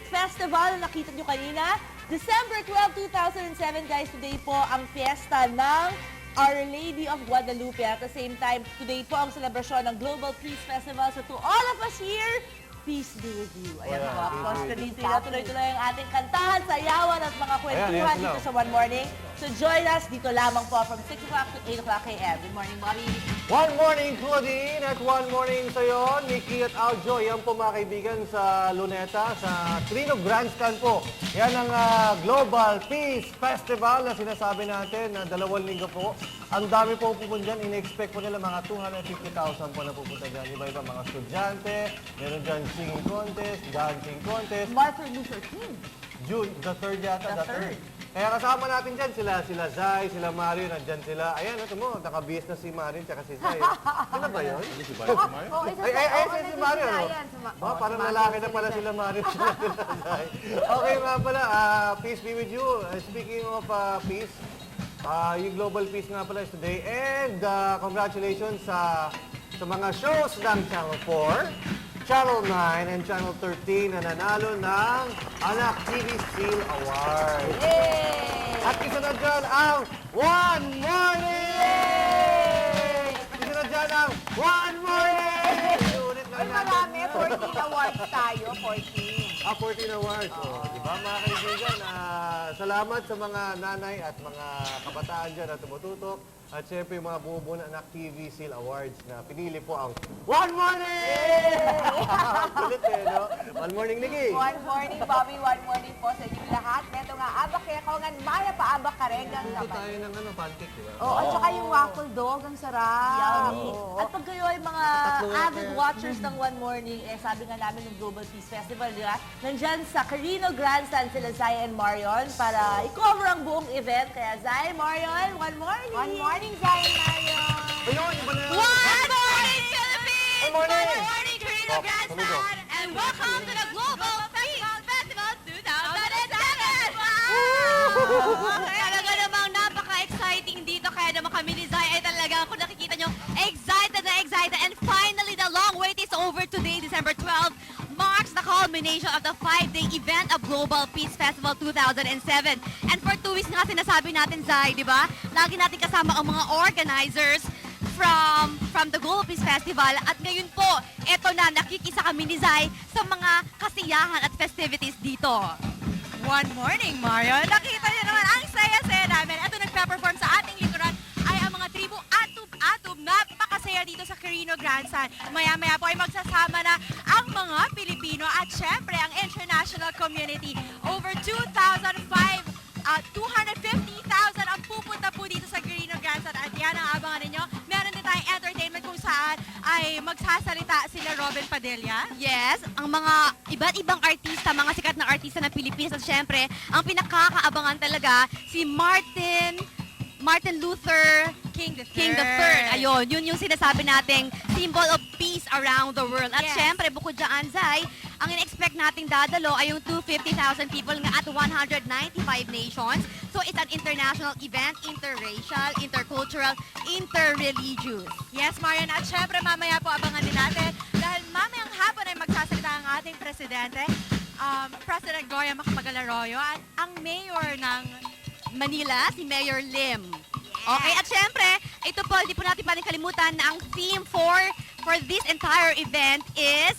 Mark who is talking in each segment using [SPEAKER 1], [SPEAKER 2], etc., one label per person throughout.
[SPEAKER 1] Festival na nakita nyo kanina. December 12, 2007, guys, today po ang fiesta ng Our Lady of Guadalupe. At the same time, today po ang selebrasyon ng Global Peace Festival. So to all of us here, peace be with you. Ayan mga boss, kanina tuloy-tuloy ang ating kantahan, sayawan at mga kwentuhan dito sa One Morning. So join us dito lamang po from 6 o'clock to 8 o'clock a.m. Good morning, Bobby.
[SPEAKER 2] One morning, Claudine, at one morning sa'yo, Nikki at Aljo. Yan po mga kaibigan sa Luneta, sa Trino Grandstand po. Yan ang Global Peace Festival na sinasabi natin na 2 linggo po. Ang dami po pupunta dyan. In-expect po nila mga 250,000 po na pupunta dyan. Iba-iba mga estudyante, meron dyan singing contest, dancing contest.
[SPEAKER 1] Martin Luther King.
[SPEAKER 2] June, the 3rd yata.
[SPEAKER 1] The 3rd.
[SPEAKER 2] Kaya kasama natin dyan sila Zay, sila Mario, nandyan sila. Ayan, ito mo, nakabihis na si Mario at si Zay. Sino ba yun?
[SPEAKER 3] Si Mario?
[SPEAKER 2] Si Mario, no? Parang lalaki na pala sila Mario at sila Zay. Okay nga pala, peace be with you. Speaking of peace, yung Global Peace nga pala is today. And congratulations sa mga shows ng Channel 4. Channel 9 and Channel 13 na nanalo ng Anak TV Seal Award.
[SPEAKER 1] Yay!
[SPEAKER 2] At isa na dyan ang One Morning! Isa na dyan ang One Morning! Ulit lang natin.
[SPEAKER 1] Marami, 14 awards tayo, 14.
[SPEAKER 2] 14 awards. Diba mga kaibigan, salamat sa mga nanay at mga kabataan dyan na tumututok. At syempre yung mga bumubuo ng Anak TV Seal Awards na pinili po ang One Morning! Kulit no? One Morning, Nikki!
[SPEAKER 4] One morning, Bobby. One morning po sa inyo lahat. Neto nga, abak kaya ko nga, maya pa abak ka rin.
[SPEAKER 2] Ito tayo ng pancake, di ba?
[SPEAKER 4] Oo, at saka yung waffle dog, ang sarap.
[SPEAKER 1] Yummy. At pag kayo ay mga avid watchers ng One Morning, sabi nga namin ng Global Peace Festival, di ba? Nandyan sa Carino Grandstand sila Zay and Marion para i-cover ang buong event. Kaya Zay, Marion, One Morning!
[SPEAKER 4] One morning, Zion Marion.
[SPEAKER 2] Ayun, iba na yun!
[SPEAKER 5] One morning, Philippines!
[SPEAKER 2] Good morning!
[SPEAKER 5] Good morning, Carino Grandstand! And welcome to the Global Peace Festival 2007! Wow! Talaga namang napaka-exciting dito. Kaya naman kami ni Zay ay talaga, kung nakikita nyo, excited na excited. And finally, the long wait is over today, December 12, marks the culmination of the 5-day event of Global Peace Festival 2007. And for 2 weeks nga sinasabi natin, Zay, di ba? Lagi natin kasama ang mga organizers from the Global Peace Festival. At ngayon po, eto na, nakikisa kami ni Zay sa mga kasiyahan at festivities dito.
[SPEAKER 6] One morning, Mario. Nakita niyo naman, ang saya-saya namin. Ito nagpe-perform sa ating likuran ay ang mga tribu Atub-Atub. Napakasaya dito sa Carino Grandstand. Maya-maya po ay magsasama na ang mga Pilipino at syempre ang international community. Over 250,000 ang pupunta po dito sa Carino Grandstand. At yan ang abangan ninyo. Meron din tayong entertainment kung saan ay magsasalita sila Robin Padilla.
[SPEAKER 5] Yes, ang mga iba't ibang artista, mga sikat na artista ng Pilipinas at syempre, ang pinakakaabangan talaga si Martin Luther
[SPEAKER 6] King the
[SPEAKER 5] III. Ayun, yun yung sinasabi nating symbol of peace around the world. At
[SPEAKER 6] Yes.
[SPEAKER 5] syempre, bukod dyan, Zay, ang in-expect nating dadalo ay yung 250,000 people nga at 195 nations. So it's an international event, interracial, intercultural, interreligious.
[SPEAKER 6] Yes, Marian. At syempre, mamaya po abangan din natin dahil mamayang hapon ay magsasalita ang ating presidente, President Gloria Macapagal-Arroyo at ang mayor ng
[SPEAKER 5] Manila, si Mayor Lim. Okay, at syempre, ito po, hindi po natin kalimutan na ang theme for this entire event is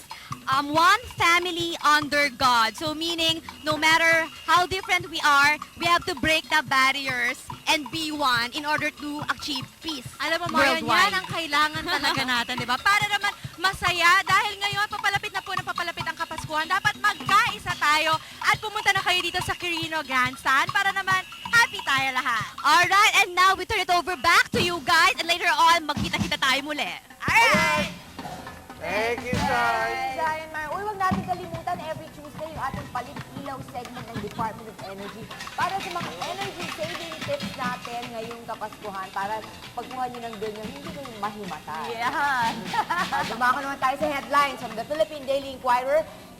[SPEAKER 5] one family under God. So meaning, no matter how different we are, we have to break the barriers and be one in order to achieve peace.
[SPEAKER 6] Alam mo, Marian,
[SPEAKER 5] worldwide.
[SPEAKER 6] yan ang kailangan talaga natin, di ba? Para naman masaya, dahil ngayon, papalapit na po ng papalapit ang Kapaskuhan, dapat magkaisa tayo at pumunta na kayo dito sa Carino Grandstand para naman happy tayo lahat.
[SPEAKER 5] Alright, and now we turn it over back to you guys and later on, magkita-kita tayo muli.
[SPEAKER 6] Alright!
[SPEAKER 2] Thank you, Zay!
[SPEAKER 4] Zion Marion. Uy, huwag natin kalimutan every Tuesday yung ating palit ilaw segment ng Department of Energy para sa mga energy saving tips natin ngayong Kapaskuhan para pagkuha nyo ng bill nyo, hindi kayo mahimatay.
[SPEAKER 1] Yan!
[SPEAKER 4] Dumako naman tayo sa headlines from the Philippine Daily Inquirer.